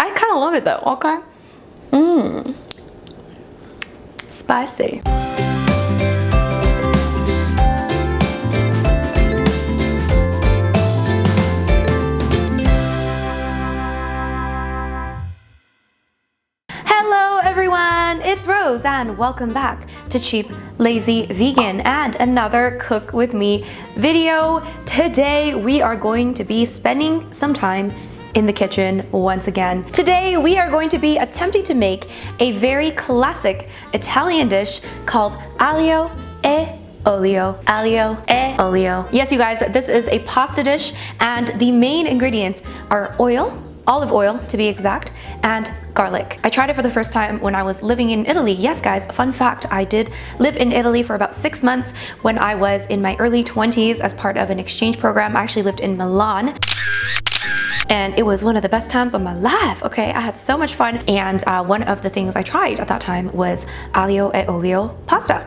I kind of love it though, okay? Spicy. Hello everyone, it's Rose and welcome back to Cheap Lazy Vegan and another cook with me video. Today we are going to be spending some time in the kitchen once again. Today we are going to be attempting to make a very classic Italian dish called aglio e olio. Aglio e olio. Yes, you guys, this is a pasta dish and the main ingredients are oil, olive oil to be exact, and garlic. I tried it for the first time when I was living in Italy. Yes guys, fun fact, I did live in Italy for about 6 months when I was in my early 20s as part of an exchange program. I actually lived in Milan. And it was one of the best times of my life, okay? I had so much fun, and one of the things I tried at that time was aglio e olio pasta.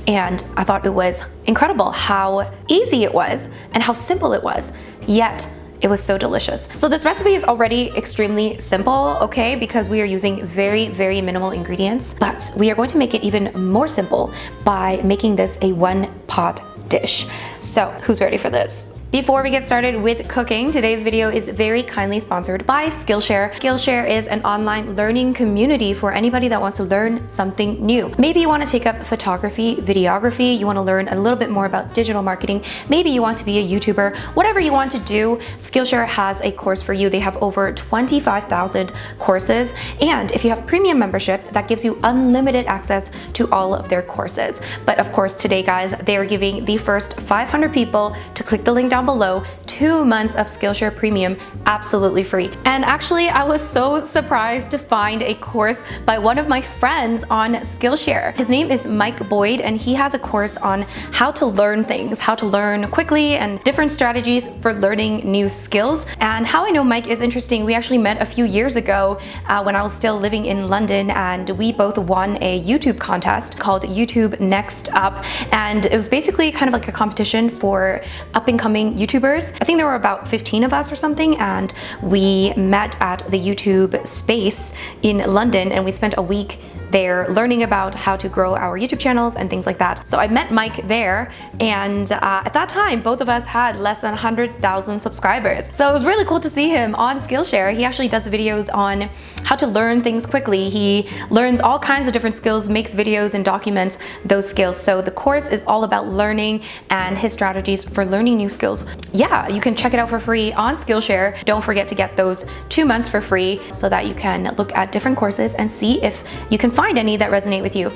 And I thought it was incredible how easy it was and how simple it was, yet it was so delicious. So this recipe is already extremely simple, okay? Because we are using very, very minimal ingredients, but we are going to make it even more simple by making this a one-pot dish. So who's ready for this? Before we get started with cooking, today's video is very kindly sponsored by Skillshare. Skillshare is an online learning community for anybody that wants to learn something new. Maybe you want to take up photography, videography, you want to learn a little bit more about digital marketing, maybe you want to be a YouTuber, whatever you want to do, Skillshare has a course for you. They have over 25,000 courses, and if you have premium membership, that gives you unlimited access to all of their courses. But of course, today guys, they are giving the first 500 people to click the link down below 2 months of Skillshare Premium absolutely free. And actually, I was so surprised to find a course by one of my friends on Skillshare. His name is Mike Boyd, and he has a course on how to learn things, how to learn quickly, and different strategies for learning new skills. And how I know Mike is interesting, we actually met a few years ago when I was still living in London, and we both won a YouTube contest called YouTube Next Up. And it was basically kind of like a competition for up-and-coming YouTubers. I think there were about 15 of us or something, and we met at the YouTube space in London, and we spent a week there learning about how to grow our YouTube channels and things like that. So I met Mike there, and at that time both of us had less than 100,000 subscribers. So it was really cool to see him on Skillshare. He actually does videos on how to learn things quickly. He learns all kinds of different skills, makes videos and documents those skills. So the course is all about learning and his strategies for learning new skills. Yeah, you can check it out for free on Skillshare. Don't forget to get those 2 months for free so that you can look at different courses and see if you can find any that resonate with you.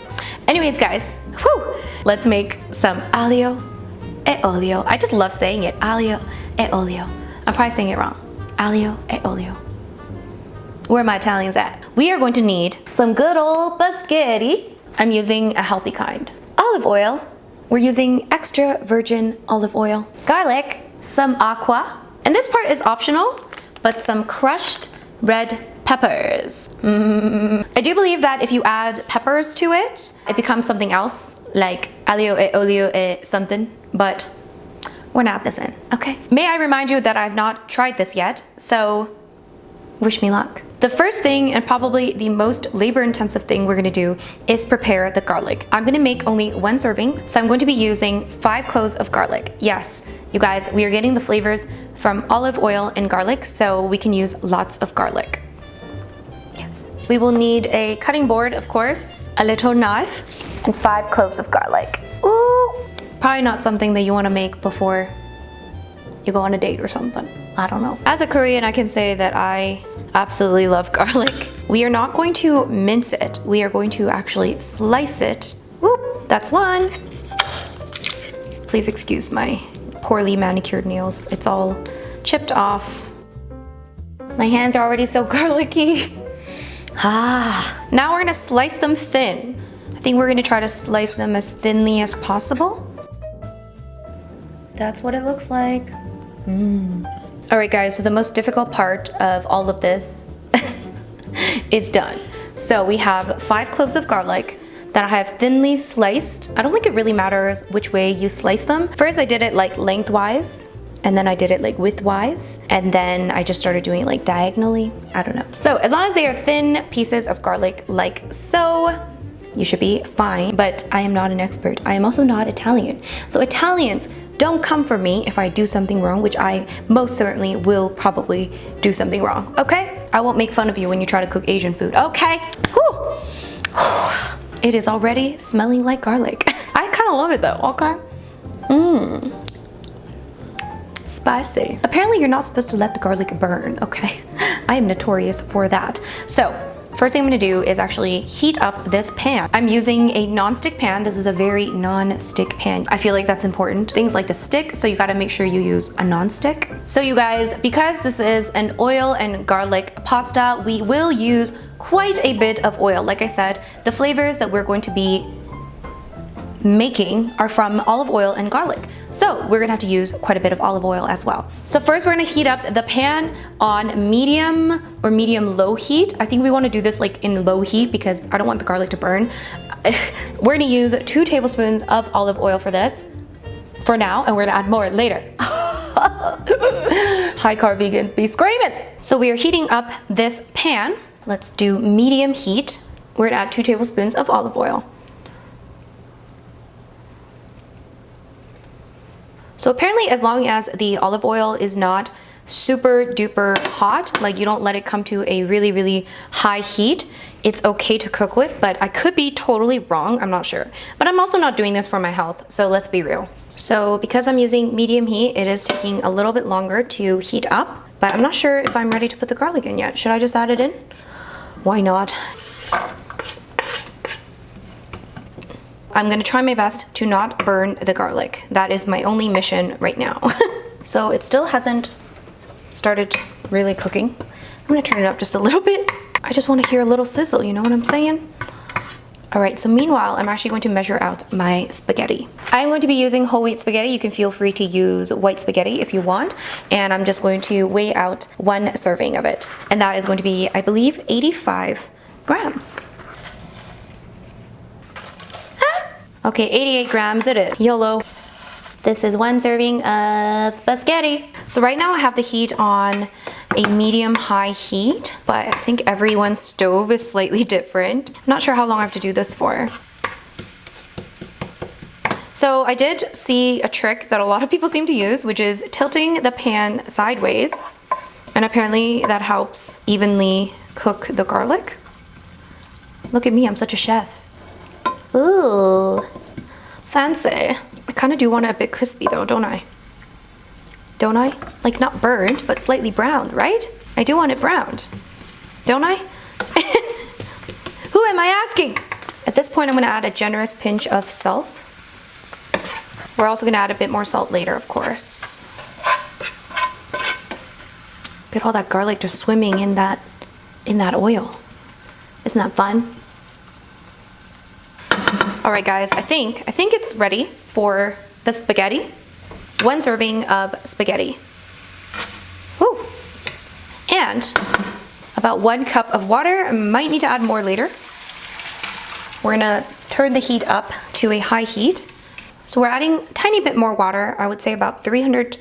Anyways guys, let's make some aglio e olio. I just love saying it, aglio e olio. I'm probably saying it wrong. Aglio e olio. Where are my Italians at? We are going to need some good old paschetti. I'm using a healthy kind. Olive oil. We're using extra virgin olive oil. Garlic, some aqua, and this part is optional, but some crushed red peppers. I do believe that if you add peppers to it, it becomes something else, like aglio e olio e something, but we're not this in, okay? May I remind you that I've not tried this yet, so wish me luck. The first thing, and probably the most labor-intensive thing we're gonna do, is prepare the garlic. I'm gonna make only 1 serving, so I'm going to be using 5 cloves of garlic. Yes, you guys, we are getting the flavors from olive oil and garlic, so we can use lots of garlic. Yes. We will need a cutting board, of course, a little knife, and 5 cloves of garlic. Ooh, probably not something that you wanna make before you go on a date or something. I don't know. As a Korean, I can say that I absolutely love garlic. We are not going to mince it. We are going to actually slice it. Whoop, that's 1. Please excuse my poorly manicured nails. It's all chipped off. My hands are already so garlicky. Now we're gonna slice them thin. I think we're gonna try to slice them as thinly as possible. That's what it looks like. Alright guys, so the most difficult part of all of this is done. So we have 5 cloves of garlic that I have thinly sliced. I don't think it really matters which way you slice them. First I did it like lengthwise, and then I did it like widthwise, and then I just started doing it like diagonally. I don't know. So as long as they are thin pieces of garlic like so, you should be fine. But I am not an expert. I am also not Italian. So Italians, don't come for me if I do something wrong, which I most certainly will probably do something wrong, okay? I won't make fun of you when you try to cook Asian food, okay? Whew. It is already smelling like garlic. I kind of love it though, okay? Spicy. Apparently you're not supposed to let the garlic burn, okay? I am notorious for that. So, first thing I'm gonna do is actually heat up this pan. I'm using a non-stick pan. This is a very non-stick pan. I feel like that's important. Things like to stick, so you gotta make sure you use a non-stick. So you guys, because this is an oil and garlic pasta, we will use quite a bit of oil. Like I said, the flavors that we're going to be making are from olive oil and garlic. So we're gonna have to use quite a bit of olive oil as well. So first we're gonna heat up the pan on medium or medium-low heat. I think we wanna do this like in low heat because I don't want the garlic to burn. We're gonna use 2 tablespoons of olive oil for this, for now, and we're gonna add more later. High carb vegans be screaming. So we are heating up this pan. Let's do medium heat. We're gonna add 2 tablespoons of olive oil. So apparently as long as the olive oil is not super duper hot, like you don't let it come to a really, really high heat, it's okay to cook with, but I could be totally wrong, I'm not sure. But I'm also not doing this for my health, so let's be real. So because I'm using medium heat, it is taking a little bit longer to heat up, but I'm not sure if I'm ready to put the garlic in yet. Should I just add it in? Why not? I'm gonna try my best to not burn the garlic. That is my only mission right now. So it still hasn't started really cooking. I'm gonna turn it up just a little bit. I just wanna hear a little sizzle, you know what I'm saying? All right, so meanwhile, I'm actually going to measure out my spaghetti. I'm going to be using whole wheat spaghetti. You can feel free to use white spaghetti if you want. And I'm just going to weigh out 1 serving of it. And that is going to be, I believe, 85 grams. Okay, 88 grams it is. YOLO. This is 1 serving of spaghetti. So right now I have the heat on a medium-high heat, but I think everyone's stove is slightly different. I'm not sure how long I have to do this for. So I did see a trick that a lot of people seem to use, which is tilting the pan sideways. And apparently that helps evenly cook the garlic. Look at me, I'm such a chef. Ooh, fancy. I kind of do want it a bit crispy though, don't I? Don't I? Like not burned, but slightly browned, right? I do want it browned, don't I? Who am I asking? At this point, I'm gonna add a generous pinch of salt. We're also gonna add a bit more salt later, of course. Look at all that garlic just swimming in that oil. Isn't that fun? All right, guys, I think it's ready for the spaghetti. 1 serving of spaghetti. Woo. And about 1 cup of water. I might need to add more later. We're gonna turn the heat up to a high heat. So we're adding a tiny bit more water. I would say about 300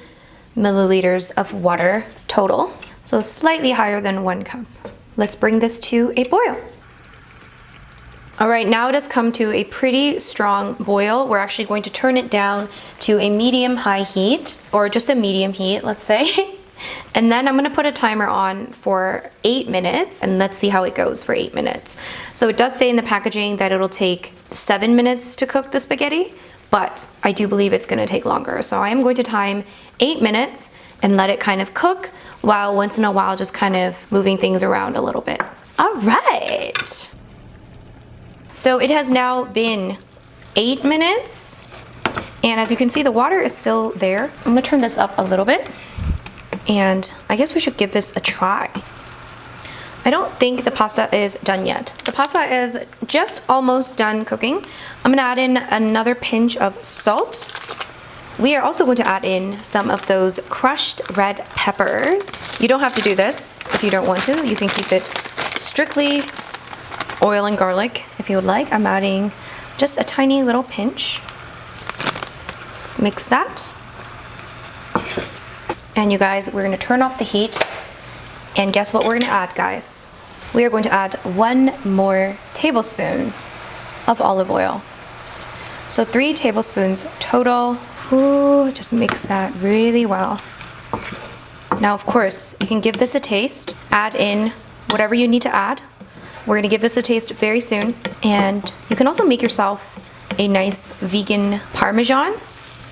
milliliters of water total. So slightly higher than 1 cup. Let's bring this to a boil. All right, now it has come to a pretty strong boil. We're actually going to turn it down to a medium-high heat, or just a medium heat, let's say. And then I'm gonna put a timer on for 8 minutes, and let's see how it goes for 8 minutes. So it does say in the packaging that it'll take 7 minutes to cook the spaghetti, but I do believe it's gonna take longer. So I am going to time 8 minutes and let it kind of cook, while once in a while just kind of moving things around a little bit. All right. So it has now been 8 minutes, and as you can see, the water is still there. I'm gonna turn this up a little bit, and I guess we should give this a try. I don't think the pasta is done yet. The pasta is just almost done cooking. I'm gonna add in another pinch of salt. We are also going to add in some of those crushed red peppers. You don't have to do this if you don't want to. You can keep it strictly oil and garlic if you would like. I'm adding just a tiny little pinch. Let's mix that. And you guys, we're gonna turn off the heat. And guess what we're gonna add, guys? We are going to add 1 more tablespoon of olive oil. So 3 tablespoons total. Ooh, just mix that really well. Now, of course, you can give this a taste. Add in whatever you need to add. We're gonna give this a taste very soon. And you can also make yourself a nice vegan Parmesan.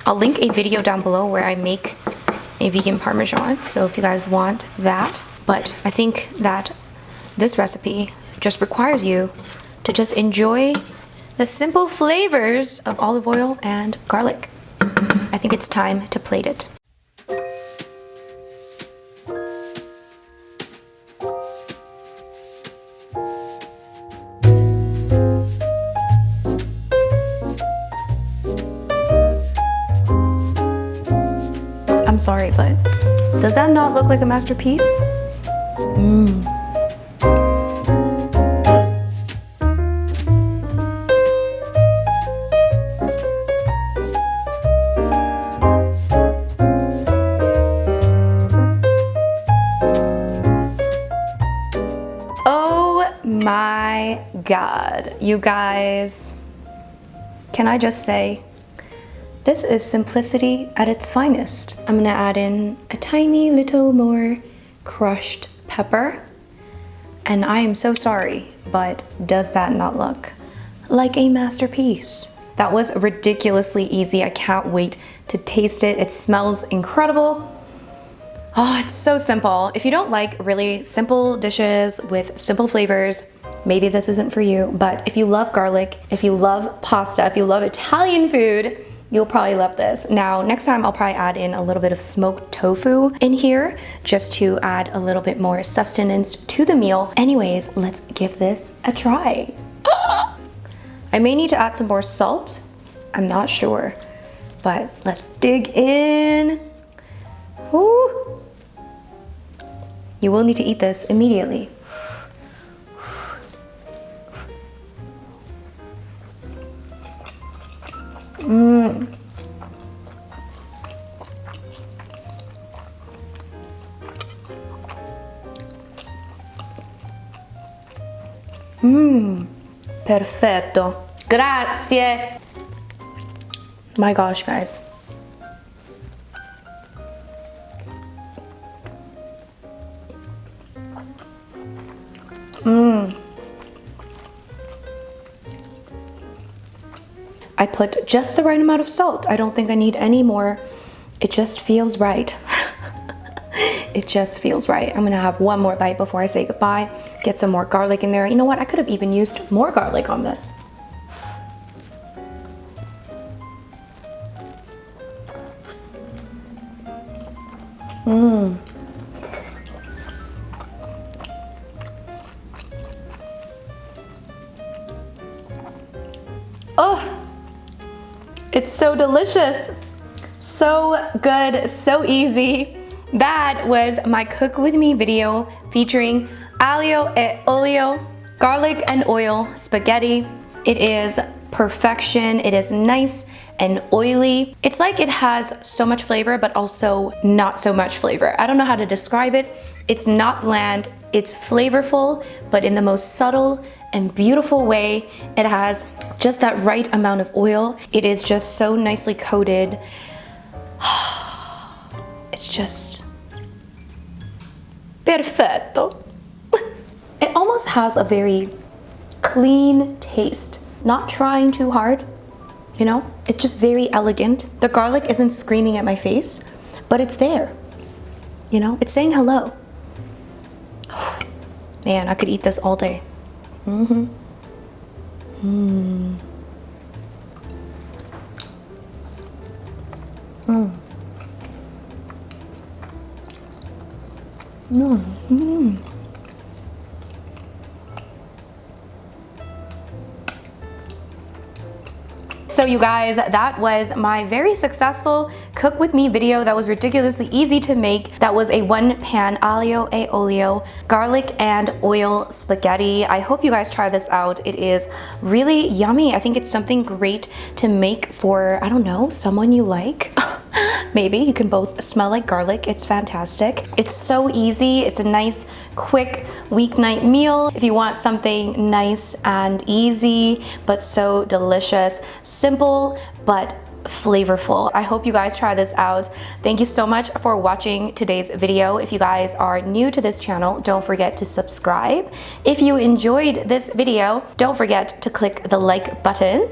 I'll link a video down below where I make a vegan Parmesan. So if you guys want that. But I think that this recipe just requires you to just enjoy the simple flavors of olive oil and garlic. I think it's time to plate it. I'm sorry, but does that not look like a masterpiece? Oh my God, you guys, can I just say, this is simplicity at its finest. I'm gonna add in a tiny little more crushed pepper. And I am so sorry, but does that not look like a masterpiece? That was ridiculously easy. I can't wait to taste it. It smells incredible. Oh, it's so simple. If you don't like really simple dishes with simple flavors, maybe this isn't for you. But if you love garlic, if you love pasta, if you love Italian food, you'll probably love this. Now, next time I'll probably add in a little bit of smoked tofu in here just to add a little bit more sustenance to the meal. Anyways, let's give this a try. I may need to add some more salt. I'm not sure, but let's dig in. Ooh. You will need to eat this immediately. Perfetto. Grazie. My gosh, guys. I put just the right amount of salt. I don't think I need any more. It just feels right. It just feels right. I'm gonna have one more bite before I say goodbye. Get some more garlic in there. You know what? I could have even used more garlic on this. Oh, it's so delicious. So good, so easy. That was my cook with me video featuring aglio e olio, garlic and oil spaghetti. It is perfection. It is nice and oily. It's like it has so much flavor, but also not so much flavor. I don't know how to describe it. It's not bland, it's flavorful, but in the most subtle and beautiful way. It has just that right amount of oil. It is just so nicely coated. It's just perfetto. It almost has a very clean taste, not trying too hard, you know? It's just very elegant. The garlic isn't screaming at my face, but it's there, you know? It's saying hello. Man, I could eat this all day. So you guys, that was my very successful cook with me video that was ridiculously easy to make. That was a 1-pan aglio e olio garlic and oil spaghetti. I hope you guys try this out. It is really yummy. I think it's something great to make for, I don't know, someone you like. Maybe you can both smell like garlic. It's fantastic. It's so easy. It's a nice, quick weeknight meal. If you want something nice and easy, but so delicious, simple, but flavorful. I hope you guys try this out. Thank you so much for watching today's video. If you guys are new to this channel, don't forget to subscribe. If you enjoyed this video, don't forget to click the like button.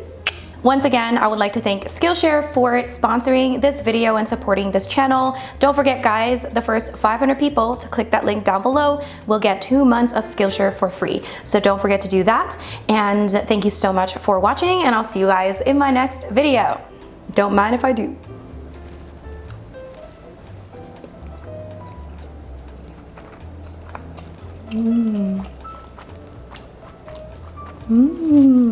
Once again, I would like to thank Skillshare for sponsoring this video and supporting this channel. Don't forget guys, the first 500 people to click that link down below will get 2 months of Skillshare for free. So don't forget to do that. And thank you so much for watching, and I'll see you guys in my next video. Don't mind if I do. Mmm. Mmm.